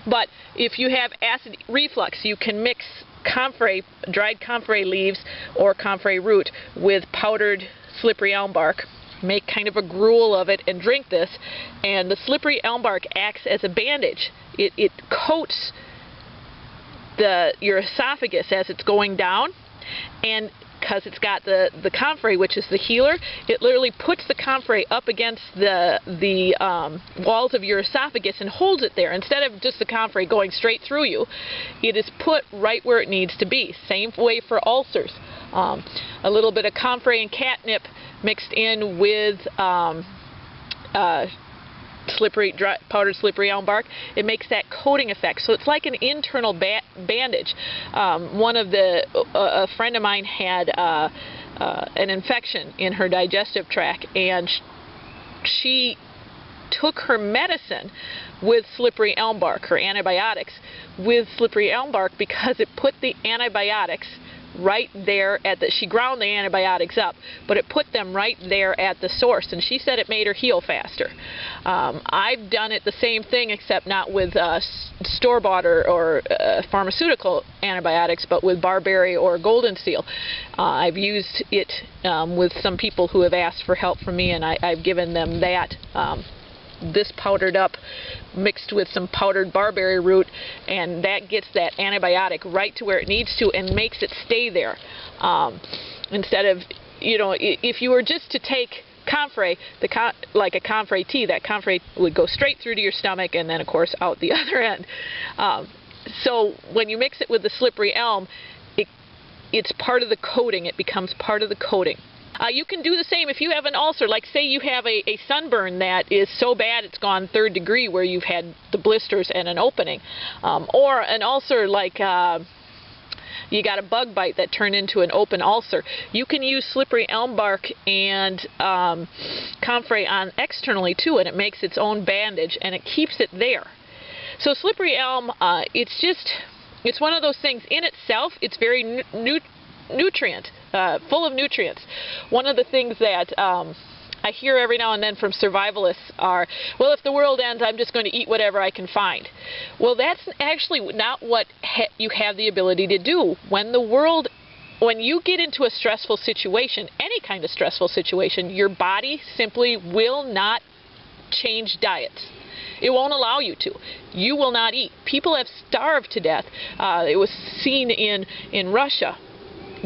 But if you have acid reflux, you can mix comfrey, dried comfrey leaves or comfrey root with powdered slippery elm bark. Make kind of a gruel of it and drink this, and the slippery elm bark acts as a bandage. It coats your esophagus as it's going down, and because it's got the comfrey, which is the healer, it literally puts the comfrey up against the walls of your esophagus and holds it there. Instead of just the comfrey going straight through you, it is put right where it needs to be. Same way for ulcers. A little bit of comfrey and catnip mixed in with powdered slippery elm bark, it makes that coating effect. So it's like an internal bandage. A friend of mine had an infection in her digestive tract, and she took her medicine with slippery elm bark, her antibiotics, with slippery elm bark, because it put the antibiotics right there she ground the antibiotics up, but it put them right there at the source, and she said it made her heal faster. I've done it the same thing, except not with store-bought or pharmaceutical antibiotics, but with barberry or golden seal. I've used it with some people who have asked for help from me, and I've given them that. This powdered up mixed with some powdered barberry root, and that gets that antibiotic right to where it needs to and makes it stay there. Instead of, if you were just to take comfrey, like a comfrey tea, that comfrey would go straight through to your stomach and then of course out the other end. So when you mix it with the slippery elm, it's part of the coating. It becomes part of the coating. You can do the same if you have an ulcer, like say you have a sunburn that is so bad it's gone 3rd degree where you've had the blisters and an opening, or an ulcer like you got a bug bite that turned into an open ulcer. You can use slippery elm bark and comfrey on externally too, and it makes its own bandage and it keeps it there. So slippery elm, it's one of those things in itself. It's very full of nutrients. One of the things that I hear every now and then from survivalists are, well, if the world ends, I'm just going to eat whatever I can find. Well, that's actually not what you have the ability to do. When you get into a stressful situation, any kind of stressful situation, your body simply will not change diets. It won't allow you to. You will not eat. People have starved to death. It was seen in Russia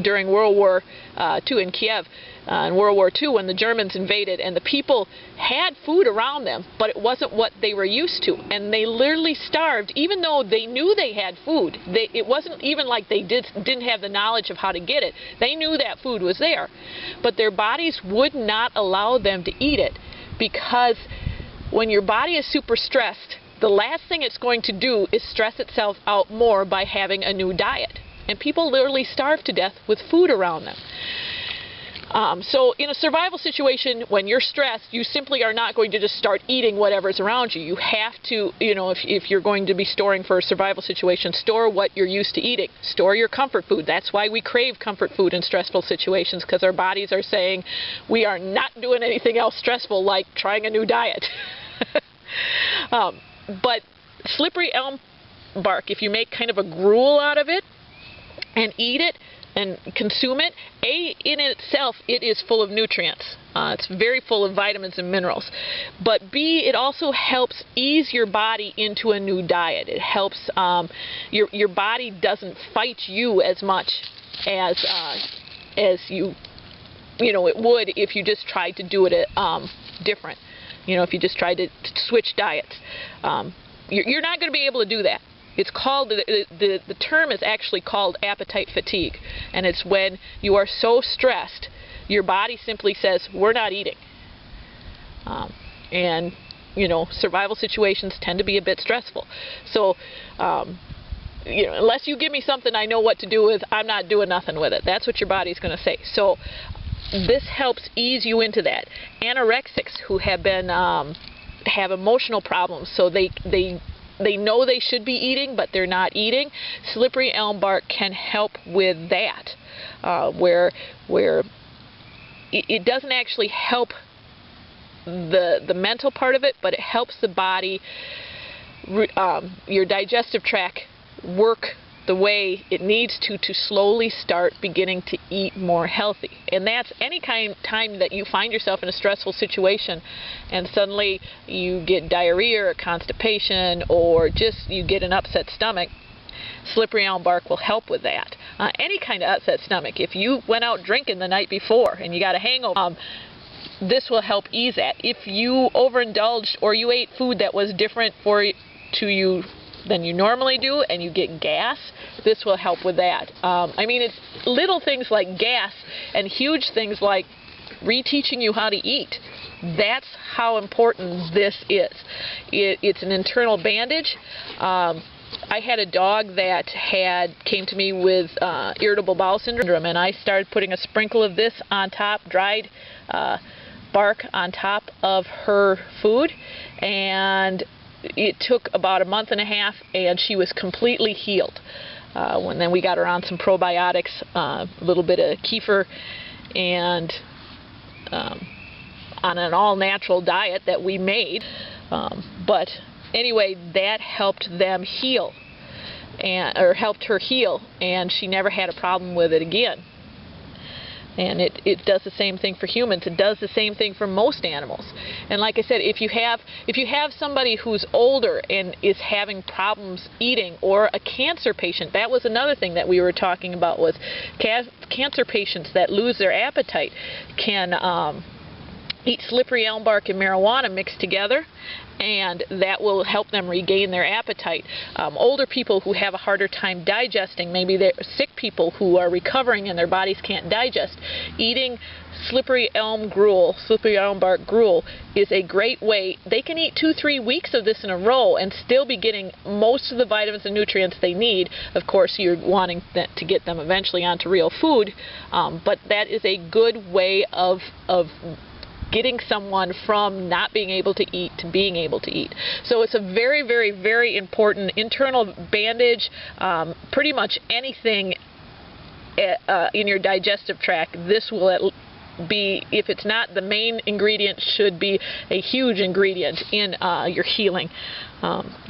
during World War II in Kiev, in World War II when the Germans invaded, and the people had food around them, but it wasn't what they were used to, and they literally starved even though they knew they had food. It wasn't even like they didn't have the knowledge of how to get it. They knew that food was there, but their bodies would not allow them to eat it, because when your body is super stressed, the last thing it's going to do is stress itself out more by having a new diet. And people literally starve to death with food around them. So in a survival situation, when you're stressed, you simply are not going to just start eating whatever's around you. You have to, if you're going to be storing for a survival situation, store what you're used to eating. Store your comfort food. That's why we crave comfort food in stressful situations, because our bodies are saying we are not doing anything else stressful like trying a new diet. But slippery elm bark, if you make kind of a gruel out of it, and eat it and consume it, in itself, it is full of nutrients. It's very full of vitamins and minerals. But B, it also helps ease your body into a new diet. It helps your body doesn't fight you as much as it would if you just tried to do it different. If you just tried to switch diets. You're not going to be able to do that. It's called, the term is actually called appetite fatigue, and it's when you are so stressed, your body simply says, we're not eating. And, survival situations tend to be a bit stressful. So, unless you give me something I know what to do with, I'm not doing nothing with it. That's what your body's going to say. So, this helps ease you into that. Anorexics who have been, have emotional problems, so they know they should be eating, but they're not eating. Slippery elm bark can help with that, where it doesn't actually help the mental part of it, but it helps the body your digestive tract work the way it needs to slowly start beginning to eat more healthy. And that's any time that you find yourself in a stressful situation and suddenly you get diarrhea or constipation or just you get an upset stomach. Slippery elm bark will help with that. Any kind of upset stomach. If you went out drinking the night before and you got a hangover, this will help ease that. If you overindulged or you ate food that was different to you than you normally do and you get gas, this will help with that. I mean, it's little things like gas and huge things like reteaching you how to eat. That's how important this is. It's an internal bandage. I had a dog that came to me with irritable bowel syndrome, and I started putting a sprinkle of this on top, dried bark on top of her food, and it took about a month and a half, and she was completely healed. Then we got her on some probiotics, a little bit of kefir, and on an all-natural diet that we made. But anyway, that helped them heal, or helped her heal, and she never had a problem with it again. And it does the same thing for humans. It does the same thing for most animals. And like I said, if you have somebody who's older and is having problems eating, or a cancer patient, that was another thing that we were talking about, was cancer patients that lose their appetite can eat slippery elm bark and marijuana mixed together, and that will help them regain their appetite. Older people who have a harder time digesting, maybe they're sick people who are recovering and their bodies can't digest, eating slippery elm bark gruel is a great way. They can eat 2-3 weeks of this in a row and still be getting most of the vitamins and nutrients they need. Of course, you're wanting to get them eventually onto real food, but that is a good way of getting someone from not being able to eat to being able to eat. So it's a very, very, very important internal bandage. Pretty much anything in your digestive tract, this will be, if it's not the main ingredient, should be a huge ingredient in your healing.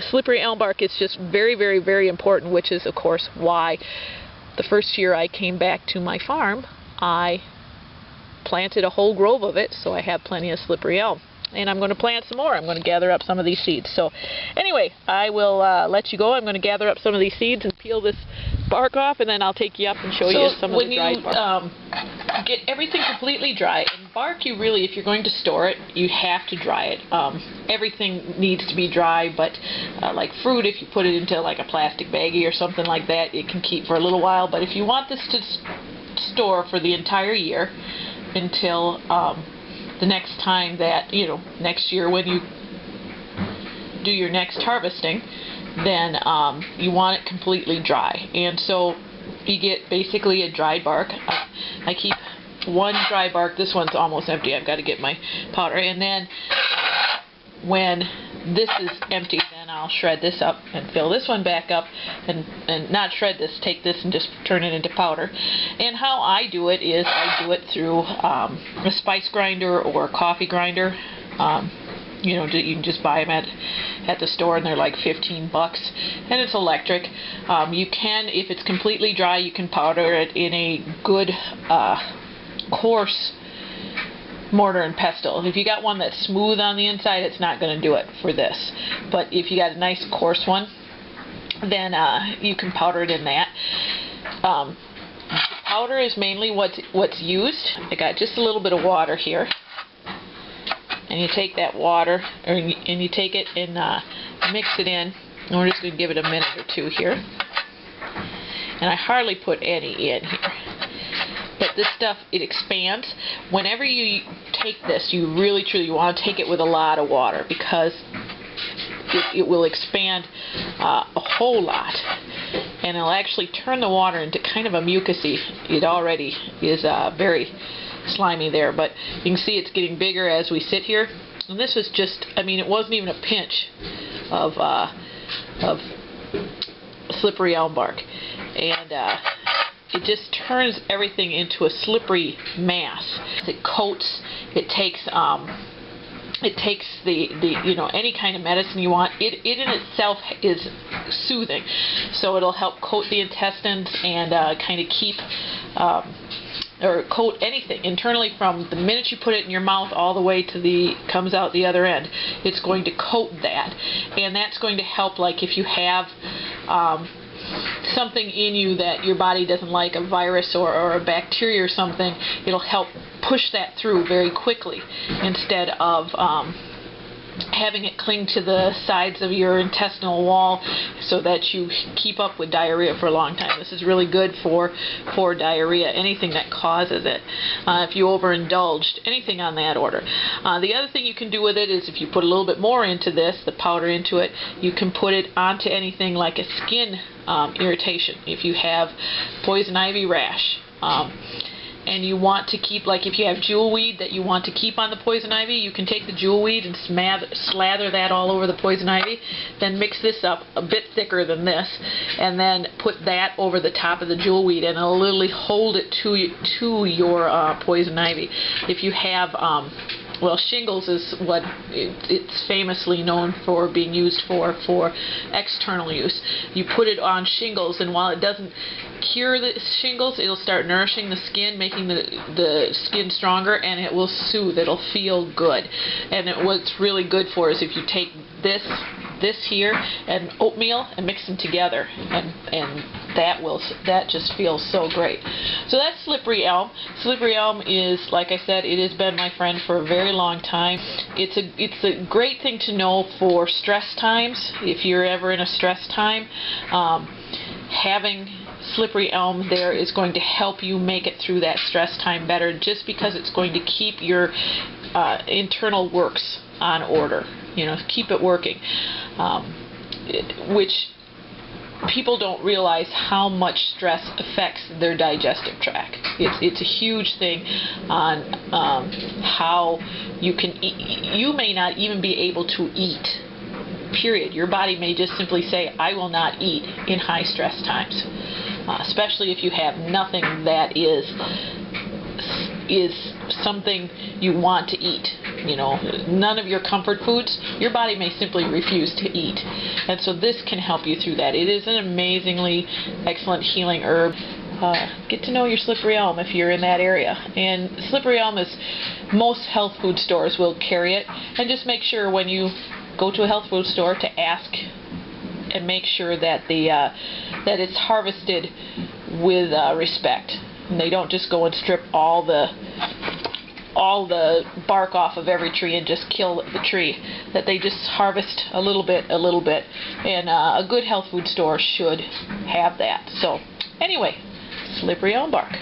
Slippery elm bark is just very, very, very important, which is, of course, why the first year I came back to my farm, I planted a whole grove of it, so I have plenty of slippery elm. And I'm going to plant some more. I'm going to gather up some of these seeds. So anyway, I will let you go. I'm going to gather up some of these seeds and peel this bark off, and then I'll take you up and show you some of the dried bark. When you get everything completely dry, and bark, you really, if you're going to store it, you have to dry it. Everything needs to be dry, but like fruit, if you put it into like a plastic baggie or something like that, it can keep for a little while. But if you want this to store for the entire year, until the next time that, next year when you do your next harvesting, then you want it completely dry. And so you get basically a dried bark. I keep one dry bark. This one's almost empty. I've got to get my powder. And then when this is empty, then I'll shred this up and fill this one back up, and not shred this, take this and just turn it into powder. And how I do it is I do it through a spice grinder or a coffee grinder. You can just buy them at the store, and they're like $15, and it's electric. You can, if it's completely dry, you can powder it in a good coarse mortar and pestle. If you got one that's smooth on the inside, it's not going to do it for this. But if you got a nice coarse one, then you can powder it in that. The powder is mainly what's used. I got just a little bit of water here, and you take that water, and you take it and mix it in. And we're just going to give it a minute or two here. And I hardly put any in here. But this stuff, it expands. Whenever you take this, you really truly want to take it with a lot of water, because it will expand a whole lot, and it'll actually turn the water into kind of a mucusy. It already is very slimy there, but you can see it's getting bigger as we sit here. And this was just, it wasn't even a pinch of slippery elm bark, and it just turns everything into a slippery mass. It coats, it takes it takes the any kind of medicine you want. It in itself is soothing, so it'll help coat the intestines and kind of keep or coat anything internally from the minute you put it in your mouth all the way to comes out the other end. It's going to coat that, and that's going to help, like if you have something in you that your body doesn't like, a virus or a bacteria or something, it'll help push that through very quickly instead of having it cling to the sides of your intestinal wall so that you keep up with diarrhea for a long time. This is really good for diarrhea, anything that causes it. If you overindulged, anything on that order. The other thing you can do with it is if you put a little bit more into this, the powder into it, you can put it onto anything like a skin irritation. If you have poison ivy rash, and you want to keep, like if you have jewelweed that you want to keep on the poison ivy, you can take the jewelweed and slather that all over the poison ivy, then mix this up a bit thicker than this, and then put that over the top of the jewelweed, and it'll literally hold it to your poison ivy. If you have well, shingles is what it's famously known for being used for external use. You put it on shingles, and while it doesn't cure the shingles, it'll start nourishing the skin, making the skin stronger, and it will soothe. It'll feel good. And what's really good for is if you take this here and oatmeal and mix them together, and that just feels so great. So that's slippery elm. Slippery elm is, like I said, it has been my friend for a very long time. It's a great thing to know for stress times. If you're ever in a stress time, having slippery elm there is going to help you make it through that stress time better, just because it's going to keep your internal works on order, keep it working, which people don't realize how much stress affects their digestive tract. It's a huge thing on how you can eat. You may not even be able to eat, period. Your body may just simply say, I will not eat in high stress times, especially if you have nothing that is something you want to eat. None of your comfort foods, your body may simply refuse to eat. And so this can help you through that. It is an amazingly excellent healing herb. Get to know your slippery elm if you're in that area. And slippery elm is, most health food stores will carry it. And just make sure when you go to a health food store to ask and make sure that that it's harvested with respect. And they don't just go and strip all the bark off of every tree and just kill the tree. That they just harvest a little bit, and a good health food store should have that. So anyway, slippery elm bark.